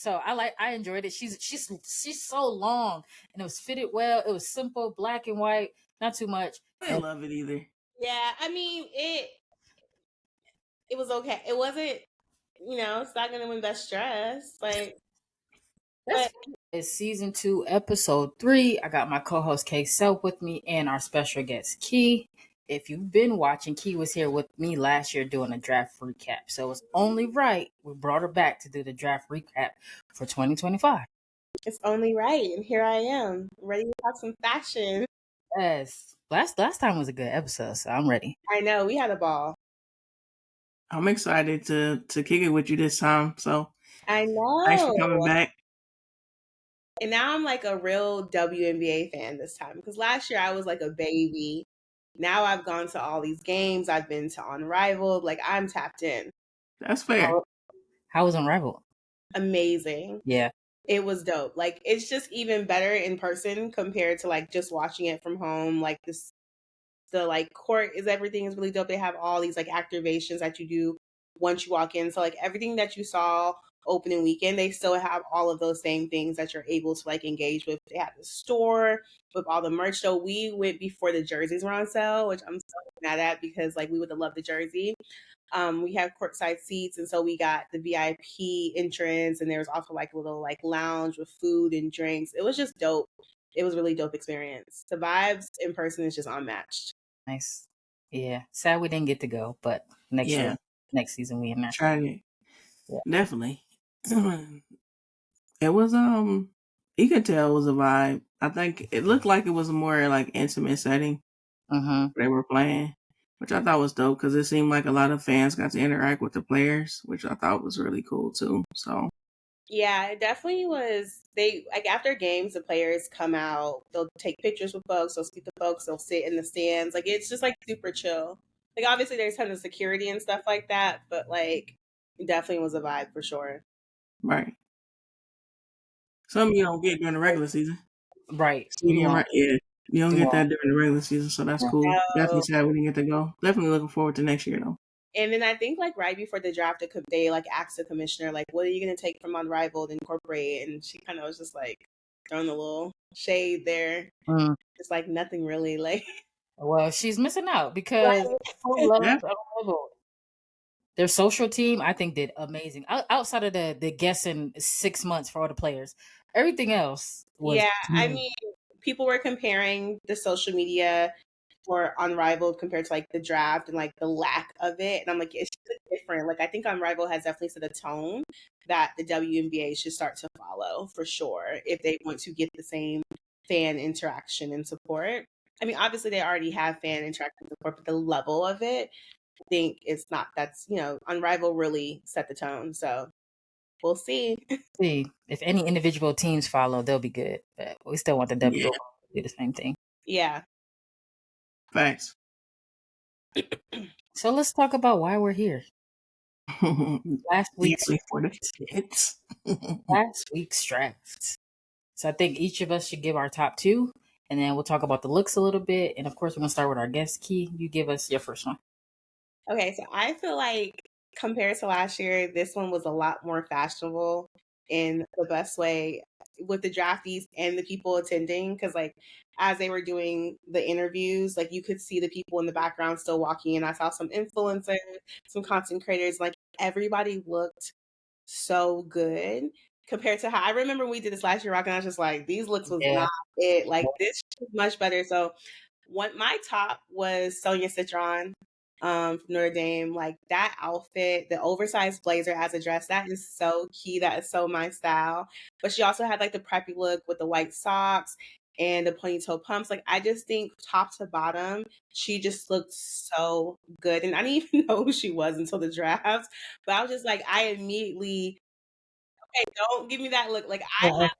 So I enjoyed it. She's so long and it was fitted well. It was simple, black and white, not too much. I didn't love it either. Yeah, I mean it was okay. It wasn't, it's not gonna win best dress. Like, but It's season 2, episode 3. I got my co-host Kself with me and our special guest Key. If you've been watching, Key was here with me last year doing a draft recap. So it's only right we brought her back to do the draft recap for 2025. it's only right, and here I am, ready to talk some fashion. Yes. Last time was a good episode, so I'm ready. I know, we had a ball. I'm excited to kick it with you this time. So I know. thanks for coming back. And now I'm like a real WNBA fan this time, because last year I was like a baby. Now I've gone to all these games. I've been to Unrivaled. Like, I'm tapped in. That's fair. How was Unrivaled? Amazing. Yeah. It was dope. Like, it's just even better in person compared to like just watching it from home. Like, the like court everything is really dope. They have all these like activations that you do once you walk in. So like everything that you saw opening weekend, they still have all of those same things that you're able to like engage with. They have the store with all the merch. So we went before the jerseys were on sale, which I'm so mad at, because like we would have loved the jersey. We have courtside seats, and so we got the VIP entrance, and there was also like a little like lounge with food and drinks. It was just dope. It was really dope experience. The vibes in person is just unmatched. Nice. Yeah. Sad we didn't get to go, but next season we in there. Tried it. Yeah. Definitely. It was you could tell it was a vibe. I think it looked like it was a more like intimate setting. They were playing, which I thought was dope, because it seemed like a lot of fans got to interact with the players, which I thought was really cool too. So yeah, it definitely was. They like after games, the players come out, they'll take pictures with folks, they'll speak to folks, they'll sit in the stands. Like, it's just like super chill. Like, obviously there's tons of security and stuff like that, but like it definitely was a vibe for sure. Right. Something you don't get during the regular season. Right. You don't get that during the regular season, so that's cool. Definitely sad we didn't get to go. Definitely looking forward to next year though. And then I think like right before the draft, they like asked the commissioner, like, what are you going to take from Unrivaled and incorporate? And she kind of was just like throwing a little shade there. Just like nothing really. Like, well, she's missing out because their social team, I think, did amazing. Outside of the guessing 6 months for all the players, everything else was. Yeah, I mean, people were comparing the social media for Unrivaled compared to like the draft and like the lack of it. And I'm like, it's just different. Like, I think Unrivaled has definitely set a tone that the WNBA should start to follow for sure if they want to get the same fan interaction and support. I mean, obviously they already have fan interaction and support, but the level of it, I think it's not. That's, Unrivaled really set the tone. So we'll see. See, if any individual teams follow, they'll be good. But we still want the W to do the same thing. Yeah. Thanks. So let's talk about why we're here. Last week's draft. So I think each of us should give our top 2, and then we'll talk about the looks a little bit. And of course, we're gonna start with our guest Key. You give us your first one. Okay, so I feel like compared to last year, this one was a lot more fashionable in the best way with the draftees and the people attending. Because like as they were doing the interviews, like you could see the people in the background still walking in. I saw some influencers, some content creators, like everybody looked so good compared to how I remember we did this last year, Rock, and I was just like, these looks was not it. Like, this was much better. So my top was Sonia Citron from Notre Dame. Like, that outfit, the oversized blazer as a dress, that is so key. That is so my style. But she also had like the preppy look with the white socks and the ponytail pumps. Like, I just think top to bottom, she just looked so good. And I didn't even know who she was until the draft. But I was just like, I immediately, okay, don't give me that look. Like, I have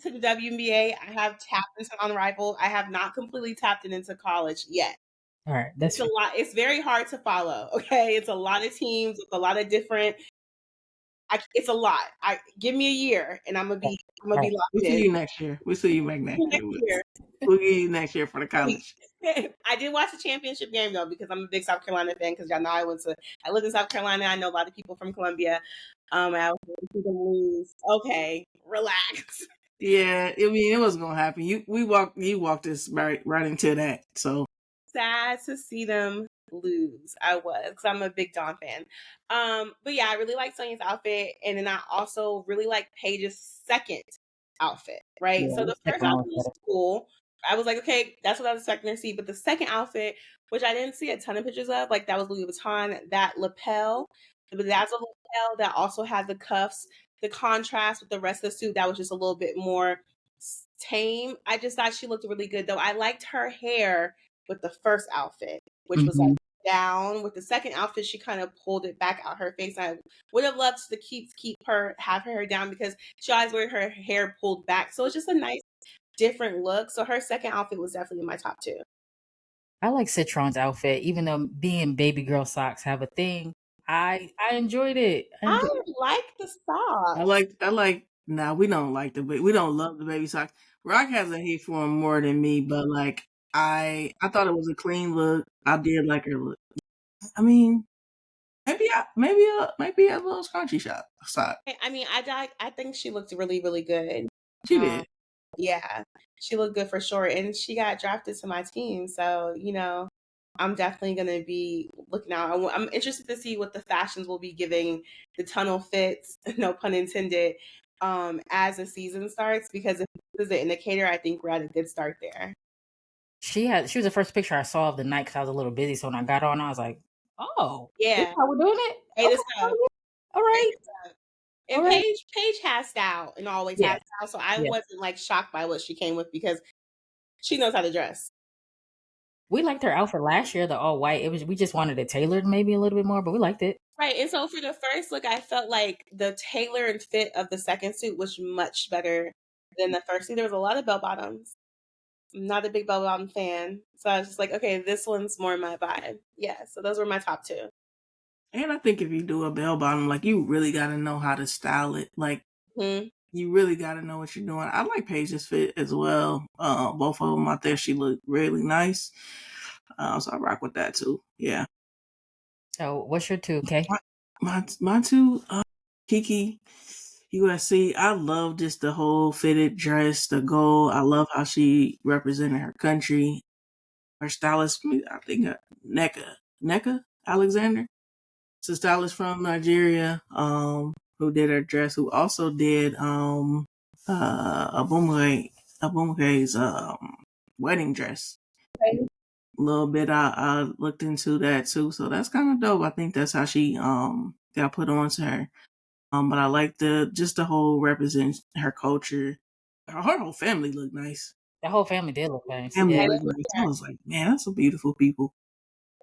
to the WNBA. I have tapped into Unrivaled. I have not completely tapped into college yet. All right, that's a lot. It's very hard to follow. Okay, it's a lot of teams. It's a lot of different. It's a lot. Give me a year, and I'm gonna be locked in. We'll see you next year. We'll see you back next year. We'll get you next year for the college. I did watch the championship game though, because I'm a big South Carolina fan. Because y'all know I lived in South Carolina. I know a lot of people from Columbia. I was going to see them lose. Okay, relax. Yeah, I mean, it wasn't gonna happen. You walked us right into that. So Sad to see them lose. I was, because I'm a big Dawn fan. But yeah, I really like Sonya's outfit, and then I also really like Paige's second outfit. Right. Yeah, So the first outfit was cool. I was like, okay, that's what I was expecting to see. But the second outfit, which I didn't see a ton of pictures of, like that was Louis Vuitton, that lapel, the bedazzled lapel that also had the cuffs, the contrast with the rest of the suit that was just a little bit more tame. I just thought she looked really good though. I liked her hair with the first outfit, which was like down. With the second outfit, she kind of pulled it back out her face. I would have loved to have her hair down because she always wear her hair pulled back. So it's just a nice different look. So her second outfit was definitely in my top 2. I like Citron's outfit, even though being baby girl socks have a thing. I enjoyed it. I like the socks. I like. Nah, we don't like we don't love the baby socks. Rock has a hate for him more than me, but like I thought it was a clean look. I did like her look. I mean, maybe a little scrunchy sock. I mean, I think she looked really, really good. She did. Yeah, she looked good for sure, and she got drafted to my team. So I'm definitely going to be looking out. I'm interested to see what the fashions will be giving the tunnel fits, no pun intended, as the season starts, because if this is an indicator, I think we're at a good start there. She was the first picture I saw of the night because I was a little busy. So when I got on, I was like, "Oh, yeah, this is how we're doing it." Hey, Okay, all right. And all right. Paige has style and always has style, so I wasn't like shocked by what she came with because she knows how to dress. We liked her outfit last year, the all white. We just wanted it tailored maybe a little bit more, but we liked it. Right. And so for the first look, I felt like the tailor and fit of the second suit was much better than the first suit. There was a lot of bell bottoms. I'm not a big bell bottom fan. So I was just like, okay, this one's more my vibe. Yeah. So those were my top 2. And I think if you do a bell bottom, like you really got to know how to style it. Like you really got to know what you're doing. I like Paige's fit as well. Both of them out there, she looked really nice. So I rock with that too. Yeah. So what's your 2, okay? My 2, Kiki, USC. I love just the whole fitted dress, the gold. I love how she represented her country. Her stylist, I think, Neka Alexander. It's a stylist from Nigeria, who did her dress, who also did Abumuke's wedding dress. A little bit I looked into that too, so that's kind of dope. I think that's how she got put onto her. But I like the whole represent her culture. Her whole family looked nice. The whole family did look nice. Family looked nice. I was like, man, that's some beautiful people.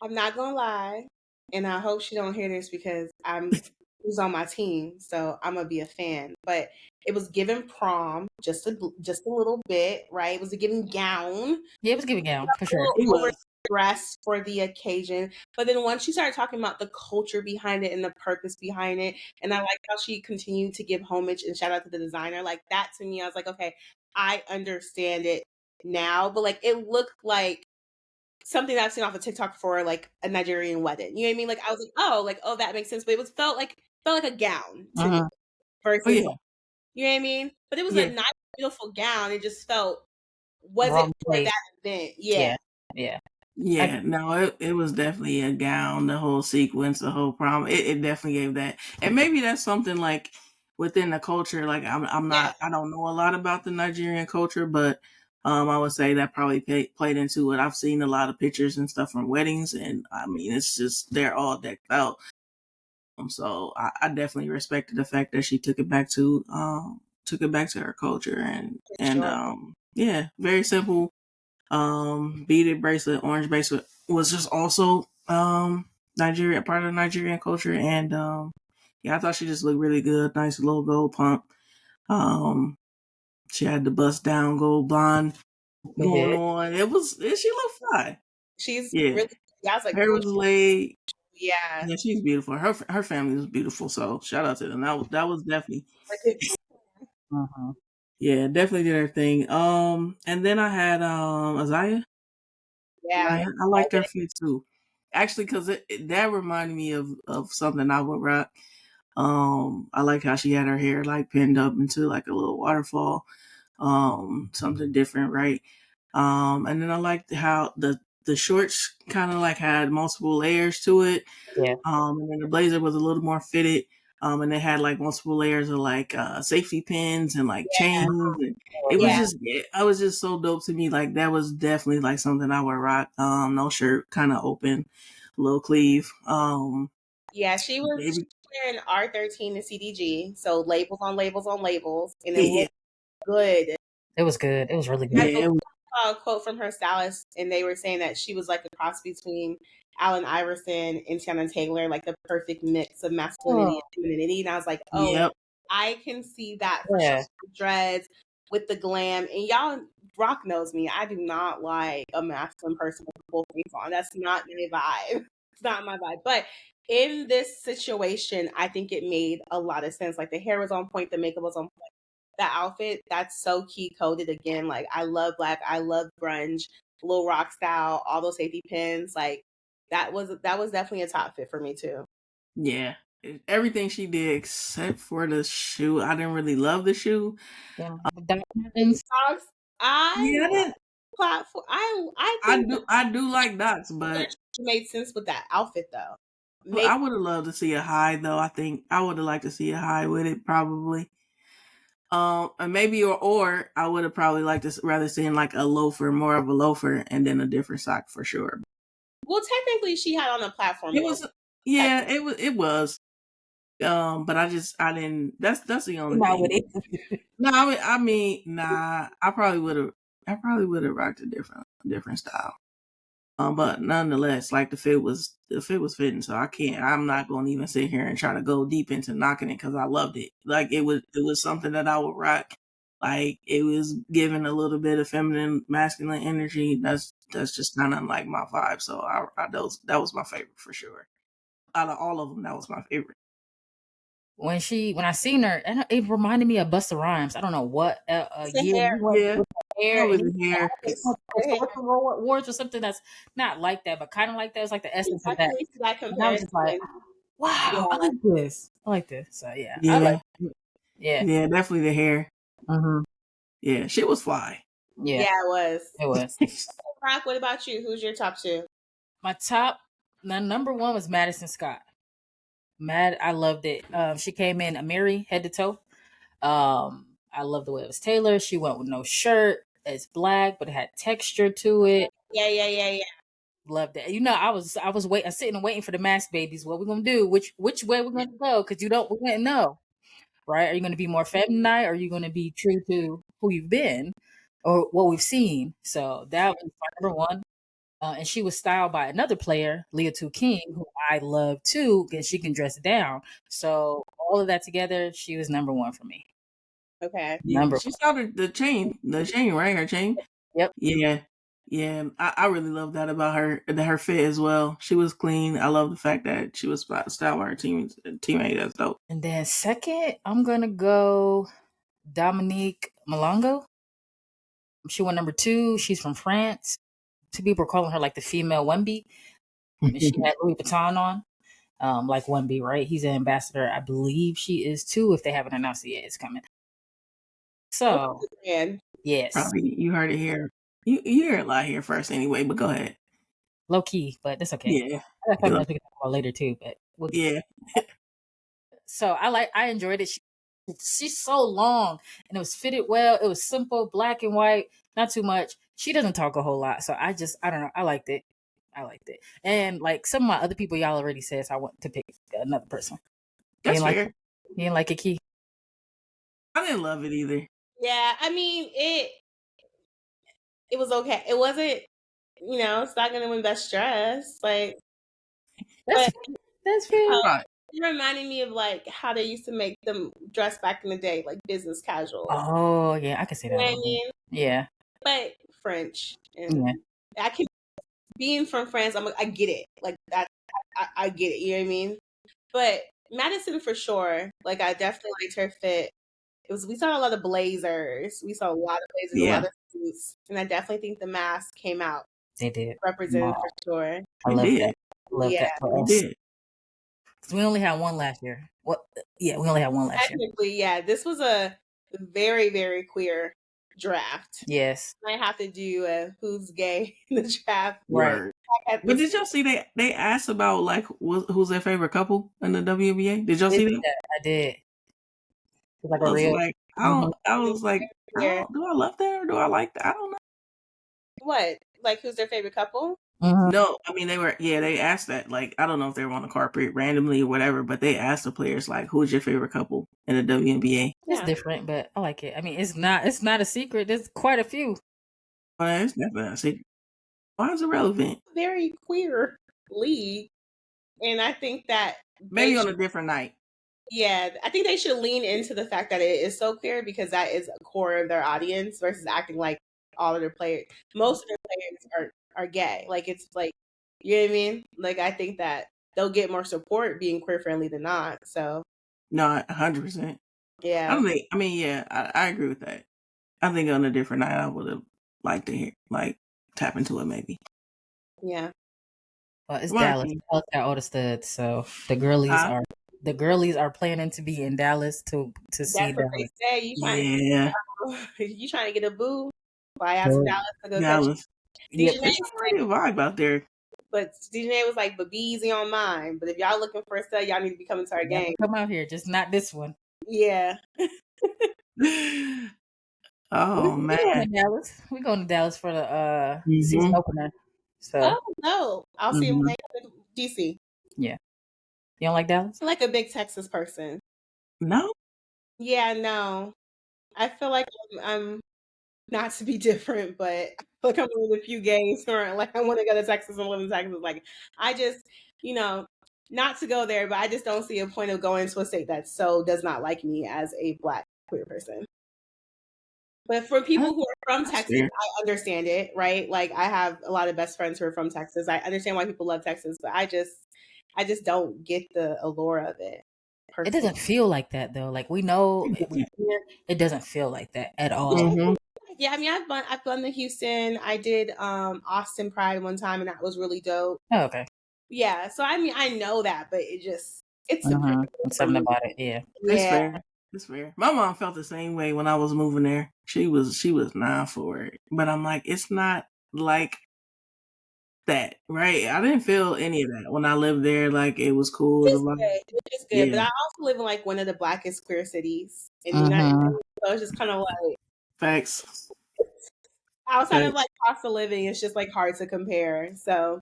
I'm not gonna lie, and I hope she don't hear this because who's on my team, so I'm gonna be a fan. But it was given prom just a little bit, right? It was a given gown. Yeah, it was giving gown for sure. It was dressed for the occasion, but then once she started talking about the culture behind it and the purpose behind it, and I like how she continued to give homage and shout out to the designer, like that to me, I was like, okay, I understand it now. But like it looked like something that I've seen off of TikTok for like a Nigerian wedding. You know what I mean? Like I was like, oh, that makes sense. But it felt like a gown to me versus, you know what I mean? But it was a nice, beautiful gown. It just wasn't for that event. Yeah. Yeah, no, it was definitely a gown, the whole sequence, the whole prom. It definitely gave that. And maybe that's something like within the culture, like I'm not, I don't know a lot about the Nigerian culture, but I would say that probably played into it. I've seen a lot of pictures and stuff from weddings, and I mean, it's just, they're all decked out. So I definitely respected the fact that she took it back to her culture, and yeah, very simple. Beaded bracelet, orange bracelet was just also Nigeria, part of the Nigerian culture, and yeah, I thought she just looked really good. Nice little gold pump. She had the bust down gold blonde going on. She looked fly. She's really, I was like, hair was laid. Yeah, she's beautiful. Her family was beautiful. So shout out to them. That was definitely. Yeah, definitely did her thing. And then I had Isaiah. Yeah, I liked her fit too. Actually, because that reminded me of something I would rock. I like how she had her hair like pinned up into like a little waterfall. Something different, right? And then I liked how the shorts kind of like had multiple layers to it. Yeah. And then the blazer was a little more fitted. And they had like multiple layers of like safety pins and like chains. And it was just, I was just so dope to me. Like that was definitely like something I would rock. No shirt, kind of open, little sleeve. Yeah, she was wearing R13 and CDG, so labels on labels on labels, and it looked good. It was good. It was really good. Yeah, I saw a quote from her stylist, and they were saying that she was like a cross between Allen Iverson and Tiana Taylor, like the perfect mix of masculinity and femininity. And I was like, oh, yep. I can see that for sure. Dreads with the glam, and y'all, Rock knows me. I do not like a masculine person with full face on. That's not my vibe. It's not my vibe. But in this situation, I think it made a lot of sense. Like the hair was on point, the makeup was on point. That outfit, that's so key coded again. Like I love black, I love grunge, Lil Rock style, all those safety pins. Like that was definitely a top fit for me too. Yeah. Everything she did except for the shoe. I didn't really love the shoe. Yeah. Platform. I do like dots, but made sense with that outfit though. I would have loved to see a high though. I think I would have liked to see a high with it probably. And maybe or I would have probably liked to rather seen like a loafer, more of a loafer, and then a different sock for sure. Well, technically, she had on a platform. It was, yeah, it was. But I didn't. That's the only thing. No, I mean, nah. I probably would have rocked a different style. But nonetheless, like the fit was fitting, so I'm not going to even sit here and try to go deep into knocking it because I loved it. Like it was something that I would rock. Like it was giving a little bit of feminine, masculine energy. That's just kind of like my vibe. So that was my favorite for sure. Out of all of them, that was my favorite. When I seen her, it reminded me of Busta Rhymes. I don't know what year. Hair. Awards or something that's not like that, but kind of like that. It's like the essence of that. And I was just like, wow, I like this. So yeah, I like it. Yeah, definitely the hair. Mm-hmm. Yeah, shit was fly. Yeah, it was. It was. Rock, what about you? Who's your top two? My number one was Madison Scott. I loved it. She came in a Mary head to toe. I love the way it was tailored. She went with no shirt. It's black, but it had texture to it. Yeah. Loved it. You know, I was sitting and waiting for the mask babies. What we gonna do? Which way we're gonna go? Because we didn't know, right? Are you gonna be more feminine? Or are you gonna be true to who you've been or what we've seen? So that was my number one. And she was styled by another player, Leah 2 King, who I love too, because she can dress down. So all of that together, she was number one for me. Okay. She saw the chain, right? Her chain. Yep. Yeah. I really love that about her fit as well. She was clean. I love the fact that she was styled by her teammate. That's dope. And then second, I'm gonna go Dominique Malongo. She went number 2. She's from France. 2 people are calling her like the female Wemby. She had Louis Vuitton on, like Wemby, right? He's an ambassador. I believe she is too. If they haven't announced it yet, it's coming. So, yes. Probably you heard it here. You hear it a lot here first anyway, but go ahead. Low key, but that's okay. Yeah. I got something we can talk about later too, but So I enjoyed it. She's so long and it was fitted well. It was simple, black and white, not too much. She doesn't talk a whole lot, so I don't know. I liked it. And like some of my other people y'all already said, so I want to pick another person. That's fair. You didn't like it, Key? I didn't love it either. Yeah, I mean it was okay. It wasn't, it's not gonna win best dress. Like that's fair. It reminded me of like how they used to make them dress back in the day, like business casual. Oh yeah, I can see that. You know what I mean? Yeah. But French. And I can being from France, I get it. Like that I get it, you know what I mean? But Madison for sure. Like I definitely liked her fit. We saw a lot of blazers. We saw a lot of blazers, a lot of suits. And I definitely think the mask came out. They did. Represented for sure. I love that. I love that for us. They did. We only had one last year. What? Yeah, we only had one last year. Technically, yeah, this was a very, very queer draft. Yes. I have to do a who's gay in the draft. Right. But did y'all see they asked about like who's their favorite couple in the WNBA? Did y'all see that? I did. Like I a was real. like, I was like, do I love that or do I like that? I don't know. What? Like, who's their favorite couple? No, I mean they asked that. Like, I don't know if they were on the carpet randomly or whatever, but they asked the players like, who's your favorite couple in the WNBA? It's different, but I like it. I mean, it's not a secret. There's quite a few. It's definitely a secret. Why is it relevant? Very queer league, and I think that maybe on a different night. Yeah, I think they should lean into the fact that it is so queer because that is a core of their audience versus acting like all of their players. Most of their players are gay. Like, it's like, you know what I mean? Like, I think that they'll get more support being queer friendly than not. So no, 100%. Yeah. I agree with that. I think on a different night I would have liked to hear tap into it maybe. Yeah. Well, it's Dallas. Dallas got all the studs, so the girlies are planning to be in Dallas to see Dallas. They say. You trying to get a boo? Fly out to Dallas to go Dallas. Yeah, it's a pretty vibe out there. But DJ was like, but be easy on mine. But if y'all looking for a stud, y'all need to be coming to our game. Come out here, just not this one. Yeah. Oh man, we're going to Dallas for the season opener. So no, I'll see him in DC. Yeah, you don't like Dallas? I like a big Texas person. No. Yeah, no. I feel like I'm not to be different, but I feel like I'm one of the few gays who are like, I want to go to Texas and live in Texas. Like, I just, not to go there, but I just don't see a point of going to a state that so does not like me as a Black queer person. But for people who are from Texas, I understand it, right? Like, I have a lot of best friends who are from Texas. I understand why people love Texas, but I just don't get the allure of it. Personally. It doesn't feel like that though. Like, we know it doesn't feel like that at all. Mm-hmm. Yeah, I mean, I've gone to Houston. I did Austin Pride one time, and that was really dope. Oh, okay. Yeah, so I mean, I know that, but it's something about it. Yeah, it's fair. It's fair. My mom felt the same way when I was moving there. She was not for it, but I'm like, it's not like that, right? I didn't feel any of that when I lived there. Like, it was cool. It's good. Yeah. But I also live in like one of the blackest queer cities in the United States, so it's just kind of like facts. Outside of like cost of living, it's just like hard to compare. So,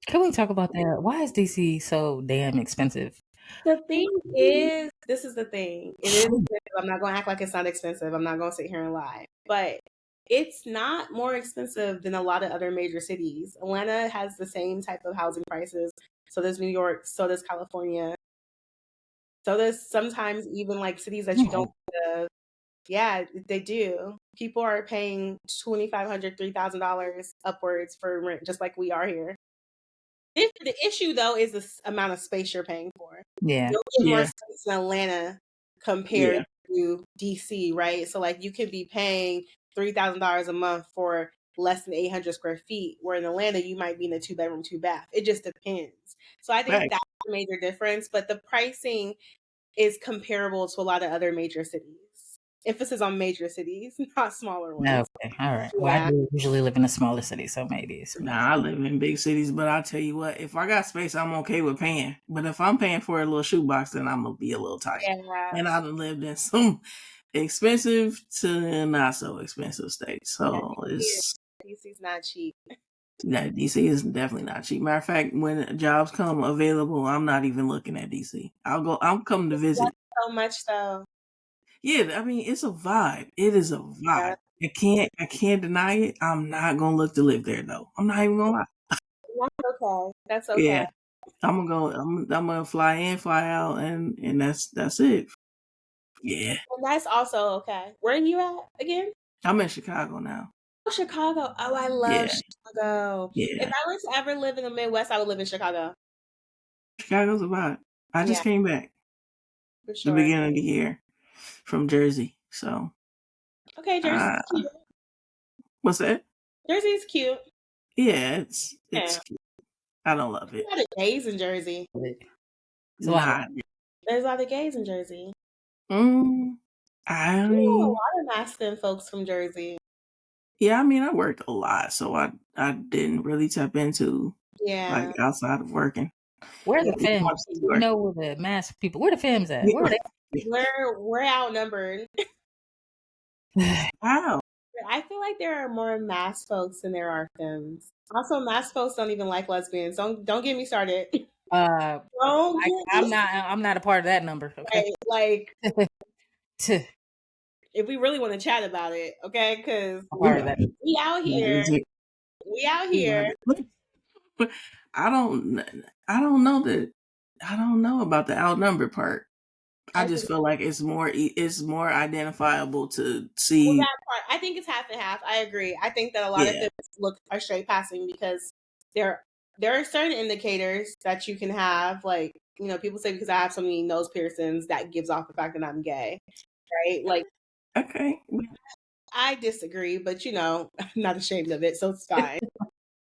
can we talk about that? Why is DC so damn expensive? The thing is, this is the thing. It is expensive. I'm not going to act like it's not expensive. I'm not going to sit here and lie. But it's not more expensive than a lot of other major cities. Atlanta has the same type of housing prices. So does New York. So does California. So there's sometimes even like cities that you don't live. Yeah, they do. People are paying $2,500, $3,000 upwards for rent, just like we are here. The issue, though, is the amount of space you're paying for. Yeah. You'll get more space in Atlanta compared to DC, right? So, like, you could be paying $3,000 a month for less than 800 square feet, where in Atlanta, you might be in a 2-bedroom, 2-bath. It just depends. So, I think that's a major difference, but the pricing is comparable to a lot of other major cities. Emphasis on major cities, not smaller ones. Okay, all right. Well, I do usually live in a smaller city, so maybe it's... I live in big cities, but I'll tell you what, if I got space, I'm okay with paying. But if I'm paying for a little shoebox, then I'm going to be a little tight. Yeah. And I've lived in some expensive to not so expensive states. So DC's not cheap. Yeah, DC is definitely not cheap. Matter of fact, when jobs come available, I'm not even looking at DC. I'm coming to visit. So much so. Yeah, I mean, it's a vibe. It is a vibe. I can't deny it. I'm not gonna look to live there though. I'm not even gonna lie. That's okay. That's okay. Yeah, I'm gonna fly in, fly out, and that's it. Yeah. And that's also okay. Where are you at again? I'm in Chicago now. Oh, Chicago. Oh, I love Chicago. Yeah. If I were to ever live in the Midwest, I would live in Chicago. Chicago's a vibe. I just came back. For sure. The beginning of the year from Jersey. So. Okay, Jersey's cute. What's that? Jersey's cute. Yeah, it's cute. I don't love it. A lot of gays in Jersey. So There's a lot of gays in Jersey. I I know a mean, lot of masculine folks from Jersey. yeah, I mean, I worked a lot, so I didn't really tap into like outside of working. Where are the femmes? You know where the mask people? Where the femmes at? Where are they? We're outnumbered. Wow. I feel like there are more masked folks than there are femmes. Also, masked folks don't even like lesbians. Don't get me started. I'm not a part of that number. Okay. Right, like if we really want to chat about it, okay? Because we out here. We out here. I don't know that. I don't know about the outnumbered part. I just feel like it's more identifiable to see. Well, that part, I think it's half and half. I agree. I think that a lot of them are straight passing because there are certain indicators that you can have, like, you know, people say because I have so many nose piercings that gives off the fact that I'm gay, right? Like, okay, I disagree, but you know, I'm not ashamed of it, so it's fine.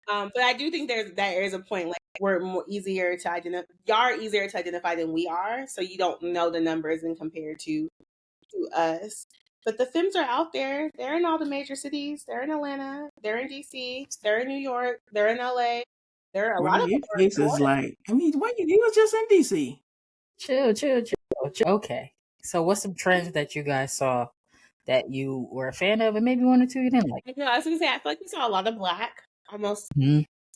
But I do think there is a point, like, we're more easier to identify. Y'all are easier to identify than we are, so you don't know the numbers and compared to us. But the femmes are out there. They're in all the major cities. They're in Atlanta. They're in DC. They're in New York. They're in LA. There are a lot of your face is like. I mean, what you was just in DC. Chill. Okay. So, what's some trends that you guys saw that you were a fan of, and maybe one or two you didn't like? I was gonna say, I feel like we saw a lot of black. Almost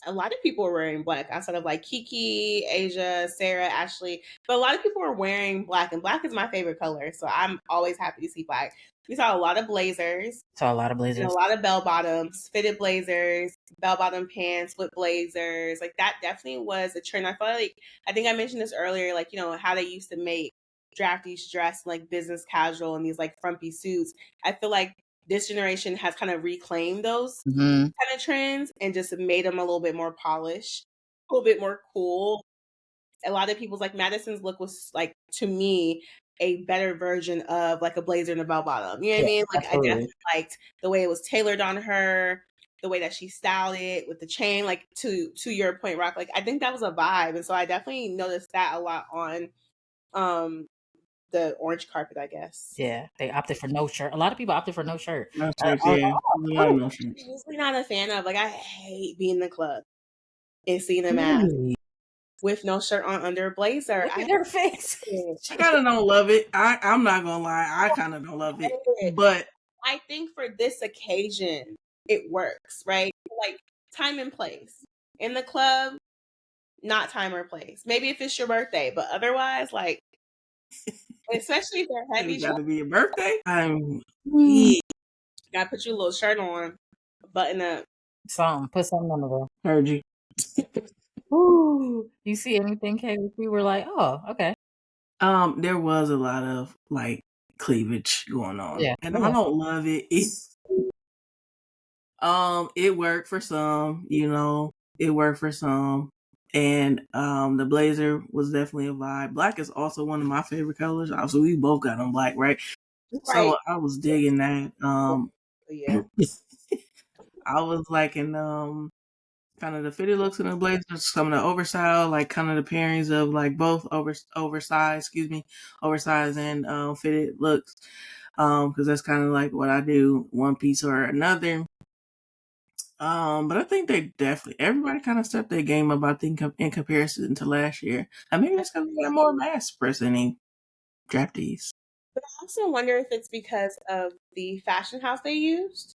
a lot of people were wearing black outside of like Kiki, Asia, Sarah, Ashley. But a lot of people were wearing black, and black is my favorite color. So I'm always happy to see black. We saw a lot of blazers. Saw a lot of And blazers. a lot of bell bottoms, fitted blazers, bell bottom pants, with blazers. Like, that definitely was a trend. I think I mentioned this earlier, like, you know, how they used to make draftees dress like business casual and these like frumpy suits. I feel like this generation has kind of reclaimed those kind of trends and just made them a little bit more polished, a little bit more cool. A lot of people's, like, Madison's look was, like, to me, a better version of like a blazer and a bell bottom. You know what I mean? Like, absolutely. I definitely liked the way it was tailored on her, the way that she styled it with the chain. Like, to your point, Rock, like, I think that was a vibe, and so I definitely noticed that a lot on the orange carpet, I guess. Yeah, they opted for no shirt. A lot of people opted for no shirt. No shirt, I'm usually not a fan of. Like, I hate being in the club and seeing a mask with no shirt on under a blazer. Look at her face. I kind of don't love it. I'm not gonna lie. I kind of don't love it. But I think for this occasion, it works, right? Like, time and place. In the club, not time or place. Maybe if it's your birthday, but otherwise, like, especially if they're heavy. It's got to be your birthday. Gotta put your little shirt on, button up. Put something on the wall. Heard you. Ooh, you see anything, Kay? We were like, oh, okay. There was a lot of like cleavage going on, and I don't love it. It worked for some, you know. It worked for some, and the blazer was definitely a vibe. Black is also one of my favorite colors. Obviously, we both got on black, right? So I was digging that. Yeah. I was liking kind of the fitted looks in the blazers, some of the oversized, like kind of the pairings of like both oversized and fitted looks. Because that's kind of like what I do, one piece or another. But I think everybody kind of stepped their game up, I think, in comparison to last year. I mean, that's because we got more mass presenting draftees. But I also wonder if it's because of the fashion house they used.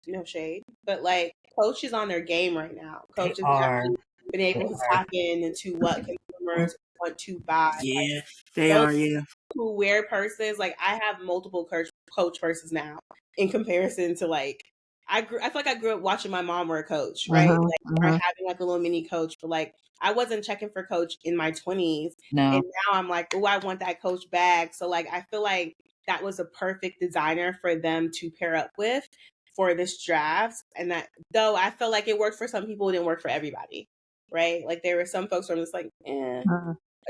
No shade, but like, Coach is on their game right now. Coach has definitely been able to tap into what consumers want to buy. Yeah, like, they are. Yeah, who wear purses. Like, I have multiple Coach purses now in comparison to, like, I feel like I grew up watching my mom wear Coach, right? Or having like a little mini Coach, but like, I wasn't checking for Coach in my 20s. No. And now I'm like, oh, I want that Coach bag. So like, I feel like that was a perfect designer for them to pair up with for this draft. And that, though I feel like it worked for some people, it didn't work for everybody, right? Like, there were some folks where I'm just like,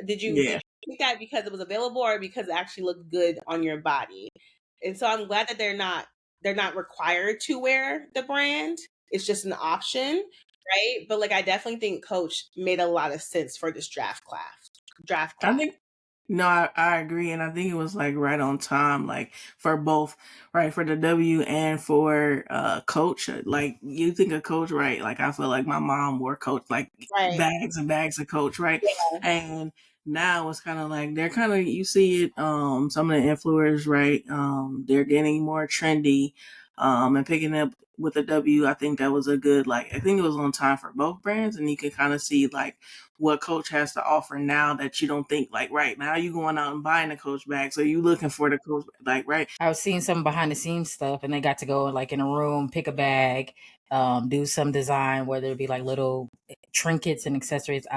did you think that because it was available or because it actually looked good on your body? And so I'm glad that they're not required to wear the brand. It's just an option, right? But like, I definitely think Coach made a lot of sense for this draft class. No, I agree, and I think it was like right on time, like for both, right, for the W and for Coach. Like you think of Coach, right? Like I feel like my mom wore Coach, like Right. bags and bags of Coach, right? Yeah. And now it's kind of like they're kind of, you see it. Some of the influencers, right? They're getting more trendy, and picking up with the W. I think that was a good, like, I think it was on time for both brands, and you can kind of see like what Coach has to offer now that you don't think, like, right now you going out and buying a Coach bag, so you looking for the Coach, like, right. I was seeing some behind the scenes stuff, and they got to go like in a room, pick a bag, do some design, whether it be like little trinkets and accessories,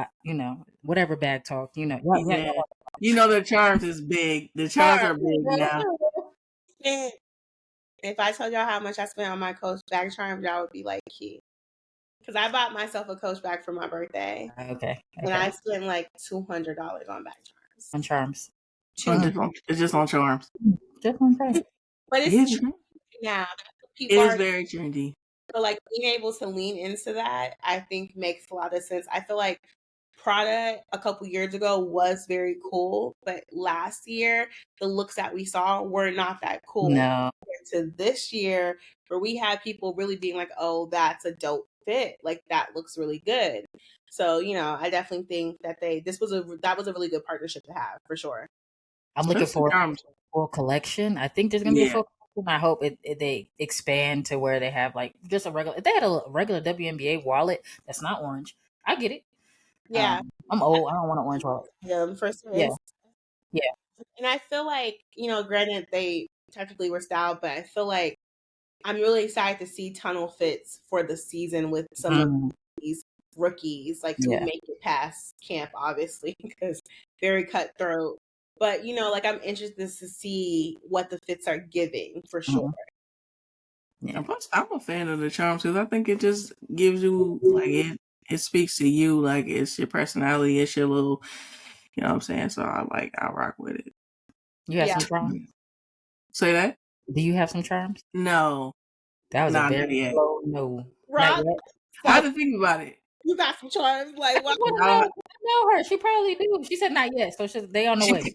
whatever bag talk, Yeah, you know the charms is big. The charms are big now. If I told y'all how much I spent on my Coach bag charm, y'all would be like, "Key," because I bought myself a Coach bag for my birthday. Okay. And I spent like $200 on bag charms. On charms. It's just on charms. Different price. But it's true now. It is very trendy. So like being able to lean into that, I think makes a lot of sense. I feel like Prada a couple years ago was very cool, but last year the looks that we saw were not that cool. No. Compared to this year, where we had people really being like, "Oh, that's a dope fit. Like that looks really good." So I definitely think that that was a really good partnership to have for sure. I'm looking for a full collection. I think there's gonna be a full collection. I hope they expand to where they have like just a regular. If they had a regular WNBA wallet that's not orange, I get it. Yeah, I'm old. I don't want an orange wallet. For sure. Yeah. And I feel like granted they technically were styled, but I feel like I'm really excited to see tunnel fits for the season with some of these rookies, like who make it past camp, obviously, because very cutthroat. But like I'm interested to see what the fits are giving for sure. Yeah. Plus, I'm a fan of the charms because I think it just gives you like it speaks to you, like it's your personality, it's your little, you know what I'm saying. So I rock with it. You have some charms? Say that? Do you have some charms? No. That was a very low no. Rock, I had to think about it. You got some charms, like what? I know her. She probably do. She said not yet, so they on the way.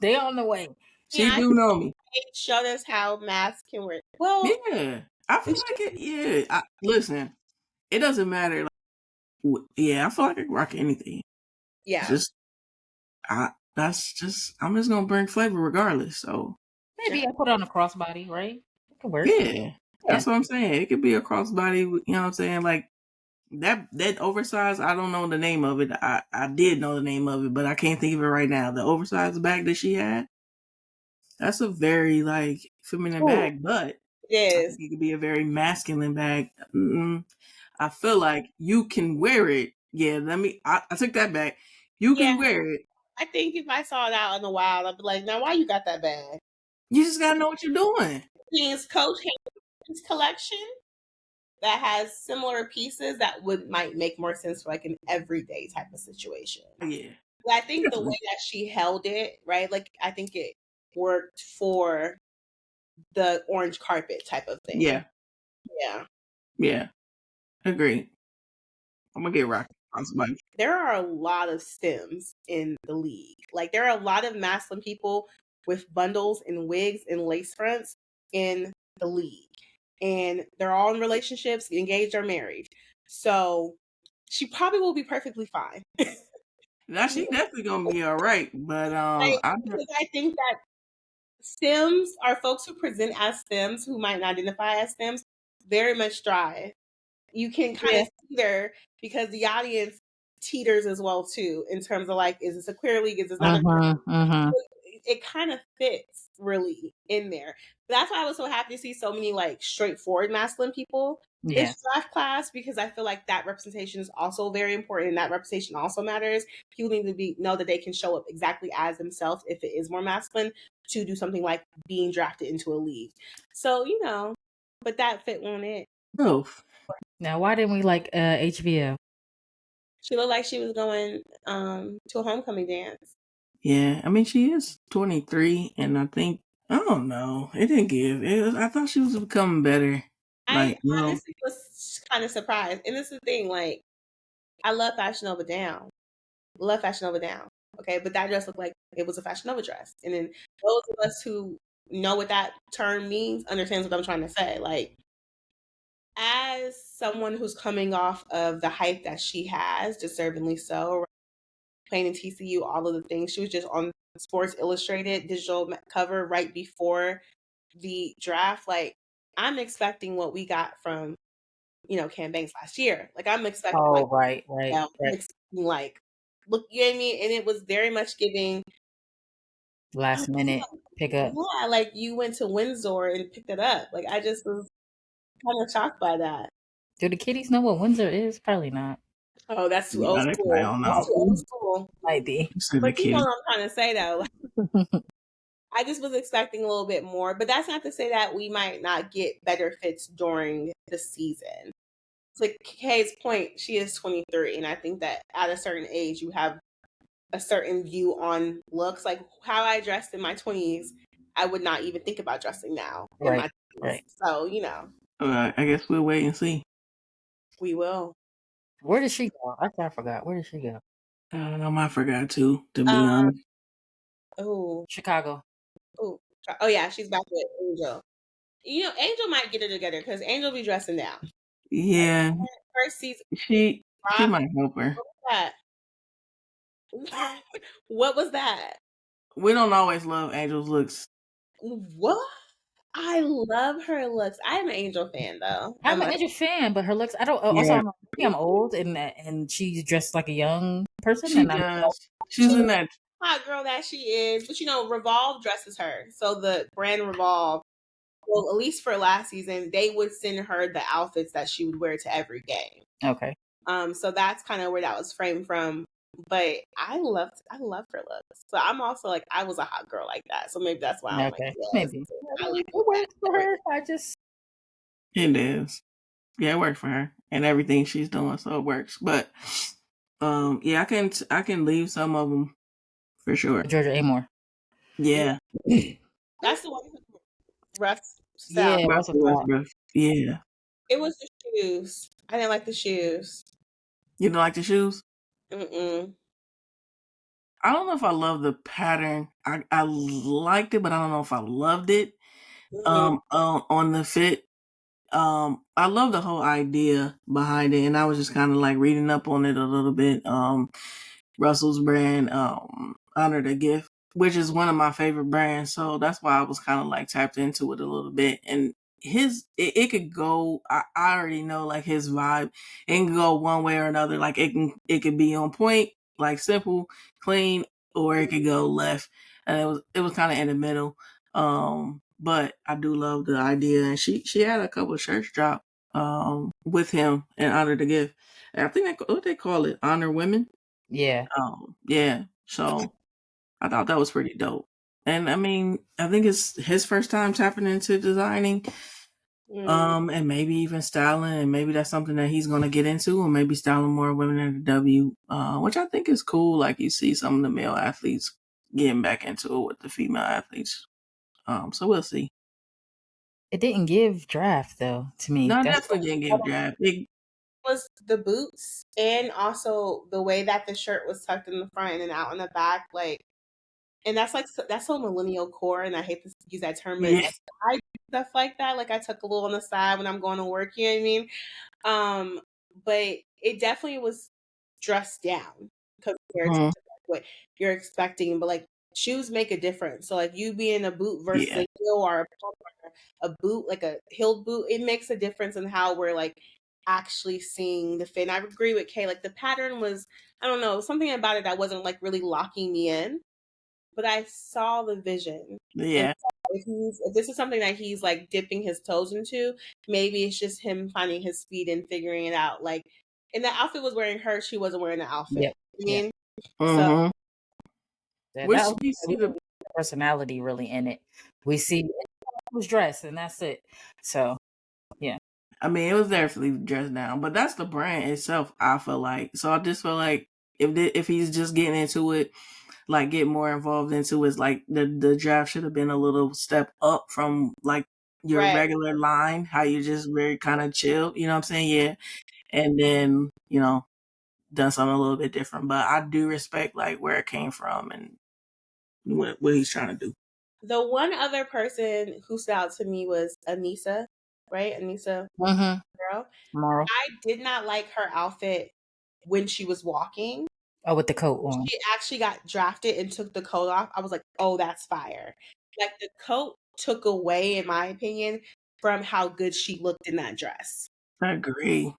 They on the way. She do know me. Showed us how masks can work. Well, yeah, I feel like it. Yeah, listen, it doesn't matter. Like, I feel like I can rock anything. Yeah, I'm just gonna bring flavor regardless. So maybe I put on a crossbody, right? It could work. Yeah, that's what I'm saying. It could be a crossbody. You know what I'm saying? Like that oversized. I don't know the name of it. I did know the name of it, but I can't think of it right now. The oversized bag that she had. That's a very like feminine bag, but I think it could be a very masculine bag. I feel like you can wear it. Yeah, I took that back. You can wear it. I think if I saw it out in the wild, I'd be like, now why you got that bag? You just gotta know what you're doing. It's Coach Haynes' collection that has similar pieces that might make more sense for like an everyday type of situation. Yeah. But I think the way that she held it, right? Like I think it worked for the orange carpet type of thing. Yeah. Yeah. Yeah. Agree. I'm gonna get rocked on somebody. There are a lot of stems in the league. Like there are a lot of masculine people with bundles and wigs and lace fronts in the league. And they're all in relationships, engaged or married. So she probably will be perfectly fine. Now she definitely gonna be all right. But I think that stems are folks who present as stems who might not identify as stems very much thrive. You can kind of see there because the audience teeters as well too in terms of like, is this a queer league? Is this not a queer league? It kind of fits really in there. But that's why I was so happy to see so many like straightforward masculine people in draft class, because I feel like that representation is also very important and that representation also matters. People need to know that they can show up exactly as themselves if it is more masculine to do something like being drafted into a league. So, but that fit on it. Oh. Now, why didn't we like HBO? She looked like she was going to a homecoming dance. Yeah, I mean she is 23, and I think I don't know. It didn't give. I thought she was becoming better. I honestly was kind of surprised, and this is the thing. Like, I love Fashion Over Down. Okay, Okay, but that dress looked like it was a Fashion Nova dress. And then those of us who know what that term means understands what I'm trying to say. Like, as someone who's coming off of the hype that she has, deservingly so, playing in TCU, all of the things, she was just on Sports Illustrated digital cover right before the draft. Like, I'm expecting what we got from, Cam Banks last year. Like, I'm expecting right. I'm expecting look, you know what I mean? And it was very much giving last minute pickup. Yeah, like you went to Windsor and picked it up. Like, I just was kind of shocked by that. Do the kiddies know what Windsor is? Probably not. Oh, that's too old Yeah, they probably school. don't That's know. too old school. Might be. But you know what I'm trying to say, though. I just was expecting a little bit more, but that's not to say that we might not get better fits during the season. It's like Kay's point, she is 23, and I think that at a certain age, you have a certain view on looks. Like how I dressed in my 20s, I would not even think about dressing now in my 20s. Right. So, I guess we'll wait and see. We will. Where did she go? I forgot. Where did she go? I forgot to be honest. Oh, Chicago. Oh yeah, she's back with Angel. Angel might get it together because Angel be dressing down. Yeah. First season, She might help her. What was that? We don't always love Angel's looks. What? I love her looks. I'm an Angel fan, though. I'm an Angel fan, but her looks. I don't. Also, I'm old, and she's dressed like a young person. She does. She's in that hot girl that she is. But Revolve dresses her. So the brand Revolve, well, at least for last season, they would send her the outfits that she would wear to every game. Okay. So that's kind of where that was framed from. But I love her looks. So I'm also like, I was a hot girl like that. So maybe that's why I'm like, yes. Maybe. It works for her. It is. Yeah, it worked for her and everything she's doing, so it works. But yeah, I can leave some of them for sure. Georgia Amore. Yeah. That's the one rough style. Yeah, rough. Yeah. It was the shoes. I didn't like the shoes. You don't like the shoes? Mm-mm. I don't know if I love the pattern. I liked it, but I don't know if I loved it. On the fit. I love the whole idea behind it, and I was just kind of like reading up on it a little bit. Russell's brand, Honor the Gift, which is one of my favorite brands, so that's why I was kind of like tapped into it a little bit. And it could go. I already know like his vibe. It can go one way or another. Like it could be on point, like simple, clean, or it could go left. And it was kind of in the middle. But I do love the idea, and she had a couple of shirts drop with him and Honor the Gift. And I think what they call it, Honor Women. Yeah. Yeah. So I thought that was pretty dope. And I mean, I think it's his first time tapping into designing, and maybe even styling, and maybe that's something that he's gonna get into, or maybe styling more women in the W, which I think is cool. Like you see some of the male athletes getting back into it with the female athletes. So we'll see. It didn't give draft though to me. No, definitely didn't give draft. It was the boots and also the way that the shirt was tucked in the front and out in the back, like, and that's so millennial core, and I hate to use that term, but I do stuff like that. Like I tuck a little on the side when I'm going to work. You know what I mean? But it definitely was dressed down compared to what you're expecting. But like shoes make a difference. So like you being a boot versus a heel or a boot, like a heeled boot, it makes a difference in how we're like actually seeing the fit. And I agree with Kay. Like the pattern was, I don't know, something about it that wasn't like really locking me in. But I saw the vision. Yeah. If this is something that he's like dipping his toes into, maybe it's just him finding his speed and figuring it out. Like, and the outfit was wearing her, she wasn't wearing the outfit. Yep. I mean, so that was personality really in it. We see it was dressed, and that's it. So, yeah. I mean, it was definitely dressed down, but that's the brand itself. I feel like so. I just feel like if he's just getting into it, like get more involved into it, like the draft should have been a little step up from like your regular line, how you just very kind of chill. You know what I'm saying? Yeah, and then done something a little bit different. But I do respect like where it came from and what he's trying to do. The one other person who stood out to me was Anissa, right? Anissa, girl. Tomorrow. I did not like her outfit when she was walking. Oh, with the coat on. She actually got drafted and took the coat off. I was like, oh, that's fire. Like the coat took away, in my opinion, from how good she looked in that dress. Agree.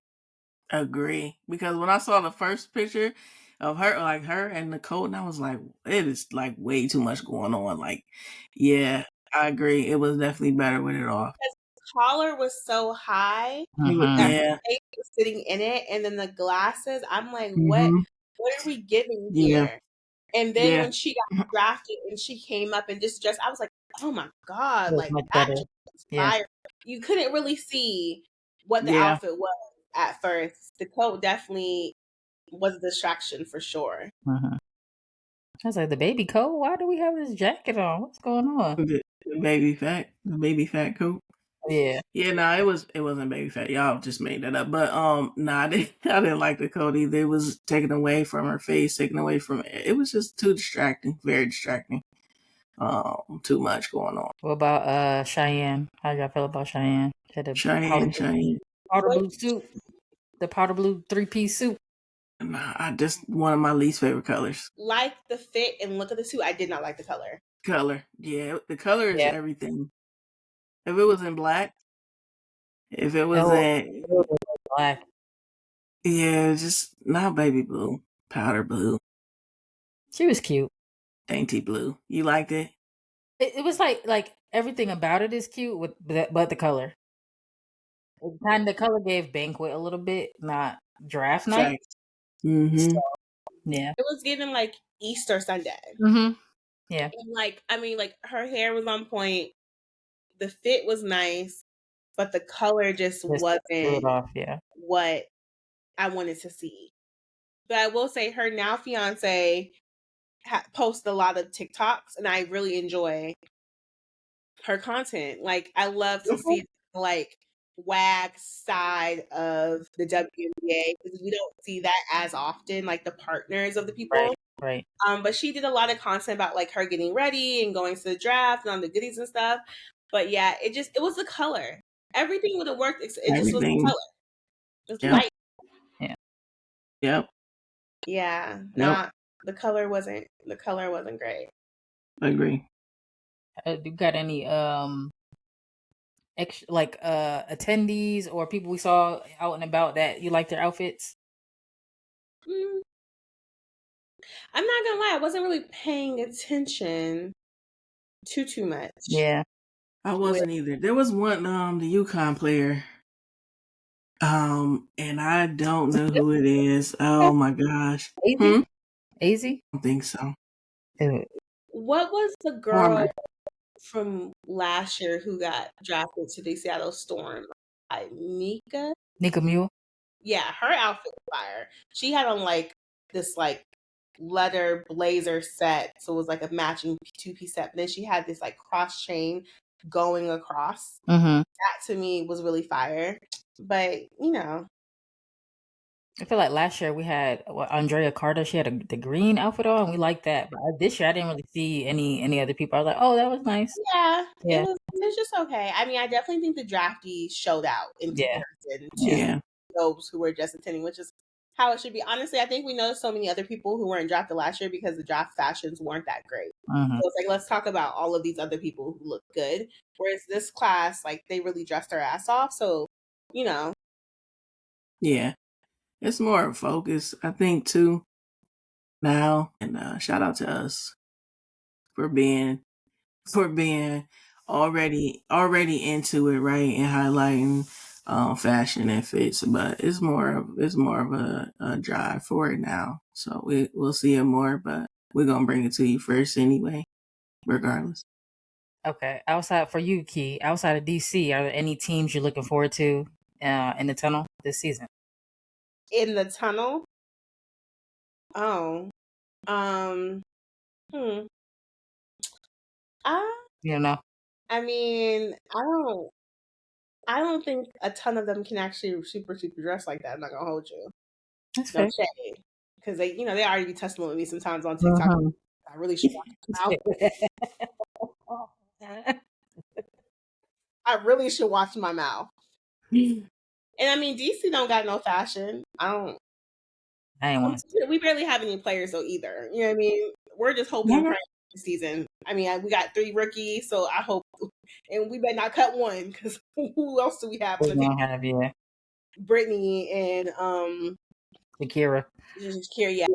Because when I saw the first picture of her, like her and the coat, and I was like, it is like way too much going on. Like, yeah, I agree. It was definitely better with it off. The collar was so high Mm-hmm. that Yeah. her face was sitting in it, and then the glasses. I'm like, Mm-hmm. what are we getting Yeah. here? And then when she got drafted and she came up in this dress, I was like, oh my God, It was like much that better. just was fire. You couldn't really see what the outfit was at first. The coat definitely was a distraction for sure. Mm-hmm. I was like, the baby coat? Why do we have this jacket on? What's going on? The baby fat coat. Yeah. Yeah, no, it wasn't baby fat. Y'all just made that up. But I didn't like the coat either. It was taken away from her face, taken away from it was just too distracting, very distracting. Too much going on. What about Cheyenne? How y'all feel about Cheyenne? Cheyenne. Powder blue suit. The powder blue 3-piece suit. Nah, I just one of my least favorite colors. Like the fit and look of the suit, I did not like the color. Yeah, the color is everything. If it was in black, if it was in black, yeah, just not baby blue, powder blue. She was cute. Dainty blue. You liked it? It was like everything about it is cute, but the color. The color gave Banquet a little bit, not Draft Night. Mm-hmm. So, yeah. It was given like Easter Sunday. Mm-hmm. Yeah. And like, I mean, like her hair was on point. The fit was nice, but the color just wasn't what I wanted to see. But I will say her now fiance posts a lot of TikToks, and I really enjoy her content. Like, I love to see like WAG side of the WNBA because we don't see that as often, like the partners of the people. Right. But she did a lot of content about like her getting ready and going to the draft and on the goodies and stuff. But yeah, it was the color. Everything would have worked. It just was the color. It's light. Yeah. Yep. Yeah. Not the color wasn't great. I agree. You got any attendees or people we saw out and about that you like their outfits? I'm not gonna lie, I wasn't really paying attention too much. Yeah. I wasn't either. There was one the UConn player. And I don't know who it is. Oh my gosh. AZ? I don't think so. What was the girl from last year who got drafted to the Seattle Storm? Nika Mule? Yeah, her outfit was fire. She had on like this like leather blazer set, so it was like a matching 2-piece set. But then she had this like cross chain going across. Mm-hmm. That to me was really fire. But I feel like last year we had Andrea Carter. She had the green outfit on. We liked that. But this year I didn't really see any other people. I was like, oh, that was nice. Yeah. It was just okay. I mean, I definitely think the draftees showed out in comparison to those who were just attending, which is how it should be. Honestly, I think we know so many other people who weren't drafted last year because the draft fashions weren't that great. Mm-hmm. So it's like, let's talk about all of these other people who look good. Whereas this class, like, they really dressed their ass off. So, Yeah. It's more focus, I think, too, now. And shout out to us for being already into it, right, and highlighting fashion and fits. But it's more of a drive for it now. So we'll see it more, but we're gonna bring it to you first anyway, regardless. Okay. Outside for you, Key, outside of DC, are there any teams you're looking forward to in the tunnel this season? In the tunnel? Oh. You don't know? I mean, I don't think a ton of them can actually super dress like that. I'm not gonna hold you. That's No fair. shade. Because they, they already be tussling with me sometimes on TikTok. I really should watch my mouth. I really should watch my mouth. And I mean, DC don't got no fashion. I ain't want to. We barely have any players though either. You know what I mean? We're just hoping and praying this season. I mean, we got 3 rookies, so I hope, and we better not cut one because who else do we have on the team? Brittany and Shakira. Yeah.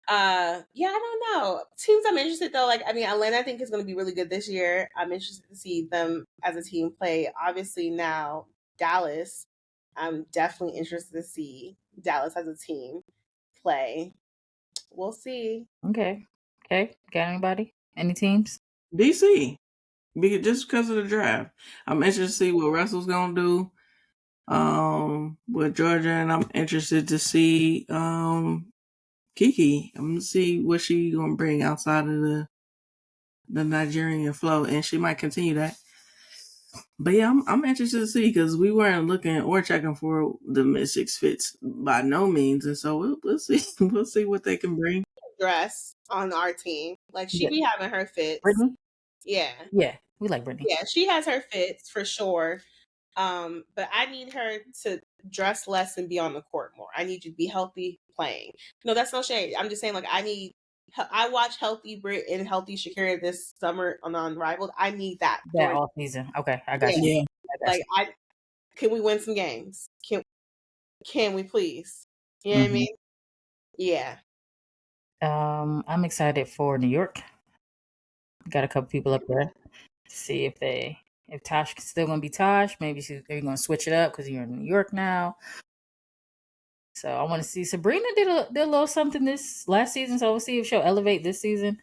I don't know. Teams I'm interested though, like I mean Atlanta I think is gonna be really good this year. I'm interested to see them as a team play. Obviously now Dallas, I'm definitely interested to see Dallas as a team play. We'll see. Okay. Got anybody? Any teams? DC. Just because of the draft. I'm interested to see what Russell's gonna do with Georgia, and I'm interested to see Kiki. I'm gonna see what she gonna bring outside of the Nigerian flow, and she might continue that. But yeah, I'm interested to see because we weren't looking or checking for the mid-6 fits by no means, and so we'll see. We'll see what they can bring. Dress on our team, like she be having her fits. Brittany? Yeah, we like Brittany. Yeah, she has her fits for sure. But I need her to dress less and be on the court more. I need you to be healthy playing. No, that's no shade. I'm just saying, like, I watch healthy Brit and healthy Shakira this summer on Unrivaled. I need that all season. Okay, I got you. Like, can we win some games? Can we please? You know what I mean? Yeah. I'm excited for New York. Got a couple people up there. See if Tosh is still gonna be Tosh. Maybe they're gonna switch it up because you're in New York now. So I want to see Sabrina did a little something this last season. So we'll see if she'll elevate this season.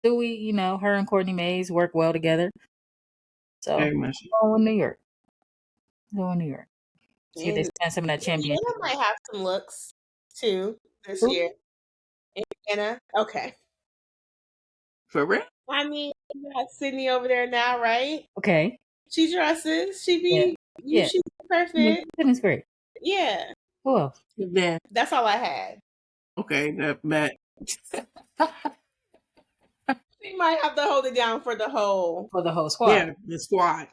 Do we, her and Courtney Mays work well together? So go in New York. See if they spend some of that championship. Indiana might have some looks too this year. Indiana, okay. For real? I mean, you got Sydney over there now, right? Okay. She dresses. She's perfect. Sydney's great. Yeah. Who else? Yeah. That's all I had. Okay, that. She might have to hold it down for the whole squad. Yeah, the squad.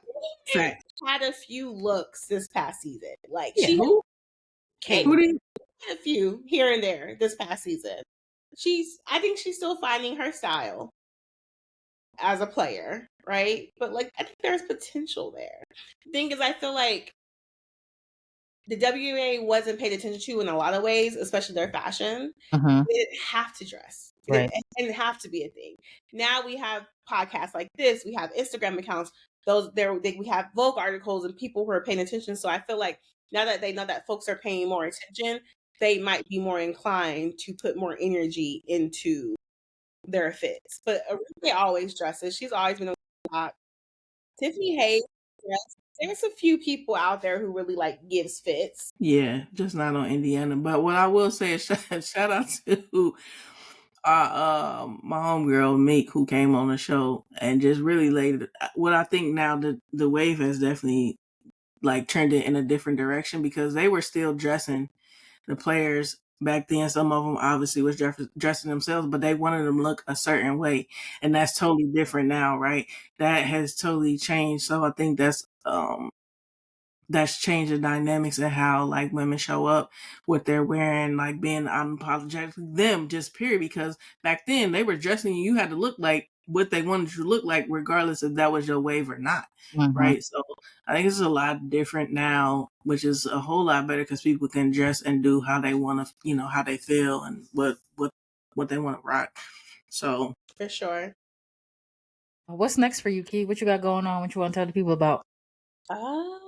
Fact. Had a few looks this past season. Like she had a few here and there this past season. I think she's still finding her style as a player, right? But like I think there's potential there. The thing is I feel like the WNBA wasn't paid attention to in a lot of ways, especially their fashion. They didn't have to dress. It didn't have to be a thing. Now we have podcasts like this. We have Instagram accounts. We have Vogue articles and people who are paying attention. So I feel like now that they know that folks are paying more attention, they might be more inclined to put more energy into their fits. But Aretha always dresses. She's always been on top. Tiffany Hayes dresses. There's a few people out there who really like gives fits. Yeah, just not on Indiana. But what I will say is shout out to my homegirl Meek, who came on the show and just really laid what I think now the wave has definitely like turned it in a different direction because they were still dressing the players back then. Some of them obviously was dressing themselves, but they wanted them to look a certain way, and that's totally different now, right? That has totally changed. So I think that's changed the dynamics of how like women show up, what they're wearing, like being unapologetically them, just period. Because back then they were dressing you had to look like what they wanted you to look like, regardless if that was your wave or not, right? So I think it's a lot different now, which is a whole lot better because people can dress and do how they want to, how they feel and what they want to rock. So for sure. What's next for you, Key? What you got going on? What you want to tell the people about? I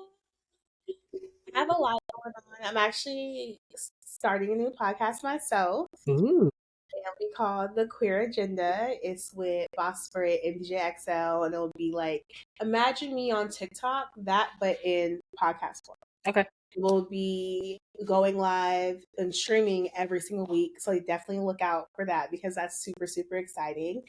have a lot going on. I'm actually starting a new podcast myself. Ooh. It'll be called The Queer Agenda. It's with Bosphorus and DJXL, and it'll be like imagine me on TikTok, but in podcast form. Okay. We'll be going live and streaming every single week, so definitely look out for that because that's super, super exciting.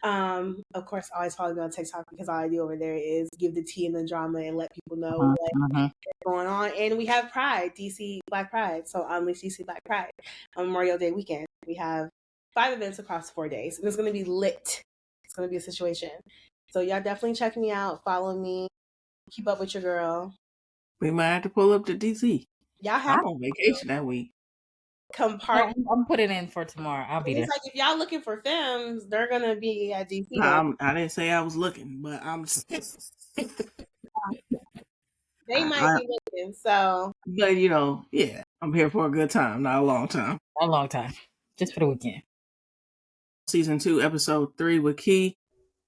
Of course, always follow me on TikTok because all I do over there is give the tea and the drama and let people know what's going on. And we have Pride, DC Black Pride. So Unleash DC Black Pride on Memorial Day weekend. We have 5 events across 4 days. And it's going to be lit. It's going to be a situation. So y'all definitely check me out. Follow me. Keep up with your girl. We might have to pull up to DC. Y'all have I'm on vacation that week. I'm putting in for tomorrow. I'll be there. It's like if y'all looking for femmes, they're gonna be at DC. I didn't say I was looking, but I'm. They might be looking. So, but yeah, I'm here for a good time, not a long time. A long time, just for the weekend. Season 2, episode 3 with Key.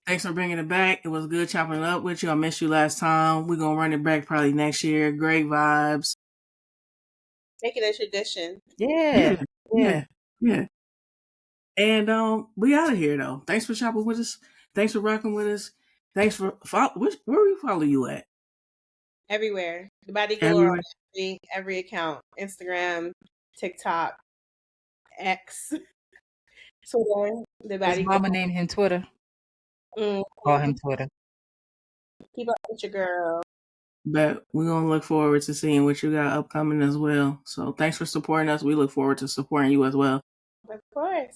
Thanks for bringing it back. It was good chopping it up with you. I missed you last time. We're gonna run it back probably next year. Great vibes. Make it a tradition. Yeah. And we out of here though. Thanks for shopping with us. Thanks for rocking with us. Thanks for where we follow you at? Everywhere. The Body Galore. Every account. Instagram, TikTok, X, Twitter. The Body. His mama named him Twitter. Call him Twitter. Keep up with your girl. But we're gonna look forward to seeing what you got upcoming as well. So thanks for supporting us. We look forward to supporting you as well. Of course.